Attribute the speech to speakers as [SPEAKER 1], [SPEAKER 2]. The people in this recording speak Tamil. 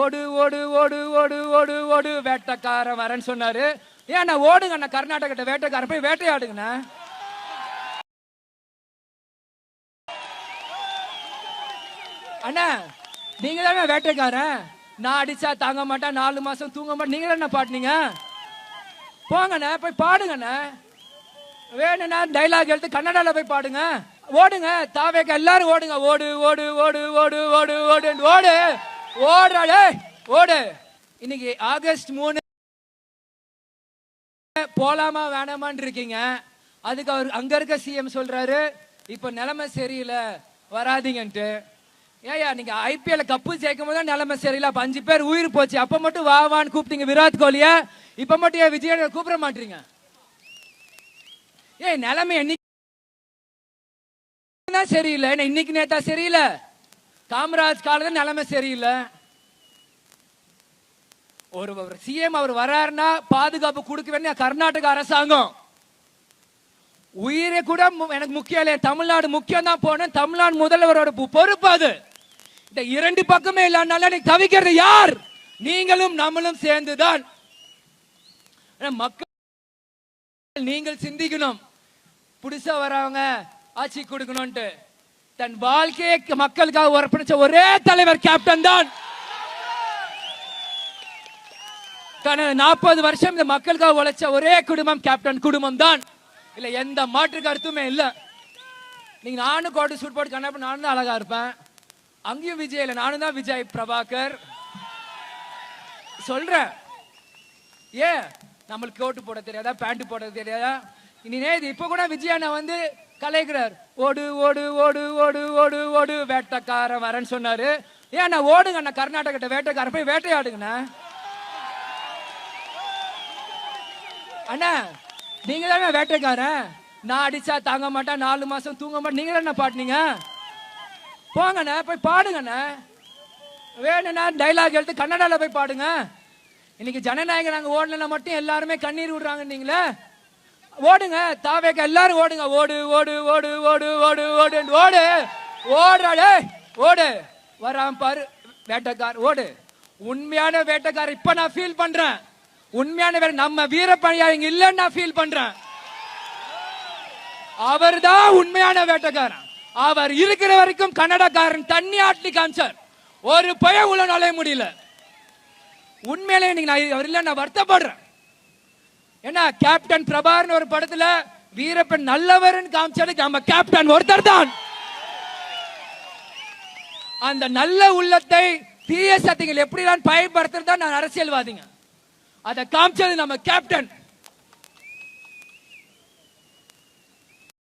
[SPEAKER 1] ஓடு ஓடு ஓடு ஓடு ஓடு ஓடு வேட்டைக்காரன் வரேன்னு சொன்னாரு. ஏன் நான் ஓடுங்க அண்ணா, கர்நாடகிட்ட வேட்டைக்காரன் போய் வேட்டையாடுங்கண்ணா. அண்ணா நீங்க தானே வேட்டைக்காரன். நான் அடிச்சா தாங்க மாட்டேன், 4 மாசம் தூங்க மாட்டேன், நீங்க தானே பாட்டுனீங்க. போங்கண்ணா போய் பாடுங்கண்ணா. வேணும்னா டைலாக் எடுத்து கன்னடால போய் பாடுங்க. ஓடுங்க தாவேக்க எல்லாரும் ஓடுங்க. ஓடு ஓடு ஓடு ஓடு ஓடு ஓடு ஓடு ஓடுறாடே ஓடு. இன்னைக்கு ஆகஸ்ட் 3 போலாமா வேணாமான்னு இருக்கீங்க. அதுக்கு அவர் அங்க இருக்க சிஎம் சொல்றாரு இப்ப நிலைமை சரியில்லை வராதிங்கன்ட்டு. ஏயா நீங்க ஐபிஎல் கப்பு ஜெயிக்கும் போது நிலைமை சரியில்லை, 5 பேர் உயிர் போச்சு, அப்ப மட்டும் வான்னு கூப்பிட்டீங்க விராட் கோலிய, இப்ப மட்டும் ஏன் விஜய் கூப்பிட மாட்டீங்க? ஏன் நிலைமை என்னைக்கு சரியில்லை, இன்னைக்கு நேத்தா சரியில்லை, காமராஜ் காலத்துல நிலைமை சரியில்லை. ஒரு சிஎம் அவர் வராருன்னா பாதுகாப்பு கொடுக்க வேண்டிய கர்நாடக அரசாங்கம். உயிரை கூட எனக்கு முக்கியம் இல்லை, தமிழ்நாடு முக்கியம் தான் போனேன். தமிழ்நாடு முதல்வரோட பொறுப்பு அது. இந்த 2 பக்கமே இல்லைனால தவிக்கிறது யார்? நீங்களும் நம்மளும் சேர்ந்துதான். மக்கள் நீங்கள் சிந்திக்கணும், புதுசா வரவங்க ஆட்சி கொடுக்கணும்ட்டு. தன் வாழ்க்கையை மக்களுக்காக அர்ப்பணிச்ச ஒரே தலைவர் கேப்டன் தான். 40 வருஷம் இந்த மக்களுக்காக உழைச்ச ஒரே குடும்பம் கேப்டன் குடும்பம் தான். இல்ல எந்த மாற்று கருத்துமே இல்ல. நீங்க நானும் கோட்டு சூட் போட்டு கண்ணப்ப நானும் தான் அழகா இருப்பேன். அங்கேயும் விஜய் இல்ல, நானும் தான் விஜய் பிரபாகர் சொல்றேன். ஏன் நம்மளுக்கு கோட்டு போட தெரியாதா, பேண்ட் போட தெரியாதா? இப்ப கூட விஜய் அண்ணா வந்து கலைக்கிறார். ஓடு ஓடு ஓடு ஓடு ஓடு ஓடு வேட்டைக்காரன் வரேன்னு சொன்னாரு. ஏன் நான் ஓடுங்க அண்ணா, கர்நாடகிட்ட வேட்டைக்காரன் போய் வேட்டையாடுங்கண்ணா. அண்ணா நீங்க தானே வேட்டைக்காரன். நான் அடிச்சா தாங்க மாட்டேன், 4 மாசம் தூங்க மாட்டேன், நீங்க தானே பாட்டுனீங்க. போங்கண்ணா போய் பாடுங்கண்ணா. வேணும்னா டைலாக் எடுத்து கன்னடால போய் பாடுங்க. இன்னைக்கு ஜனநாயகம் நாங்க ஓடல மட்டும் எல்லாருமே கண்ணீர் விடுறாங்க. நீங்களே ஓடுங்க தாவேக்க எல்லாரும் ஓடுங்க. ஓடு ஓடு ஓடு ஓடு ஓடு ஓடு ஓடு ஓடுறாடே ஓடு. வராம பாரு வேட்டைக்கார் ஓடு. உண்மையான வேட்டைக்காரர் இப்ப நான் ஃபீல் பண்றேன். உண்மையான நம்ம வீரப்பணியா இங்க இல்லன்னு நான் ஃபீல் பண்றேன். அவர் தான் உண்மையான வேட்டைக்காரன். அவர் இருக்கிற வரைக்கும் கன்னடக்காரன் தண்ணி ஆட்டி காமிச்சார். ஒரு பய உள்ள நுழைய முடியல. உண்மையிலே நீங்க அவர் இல்ல நான் வருத்தப்படுறேன். ஏன்னா கேப்டன் பிரபாகரன் ஒரு படத்துல வீரப்பன் நல்லவர்னு காமிச்சாரு, நம்ம கேப்டன் ஒருத்தர் தான். அந்த நல்ல உள்ளத்தை தீய சக்திகள் எப்படிதான் பயன்படுத்துறதா நான் அரசியல்வாதிங்க. அதை காமிச்சது நம்ம கேப்டன்.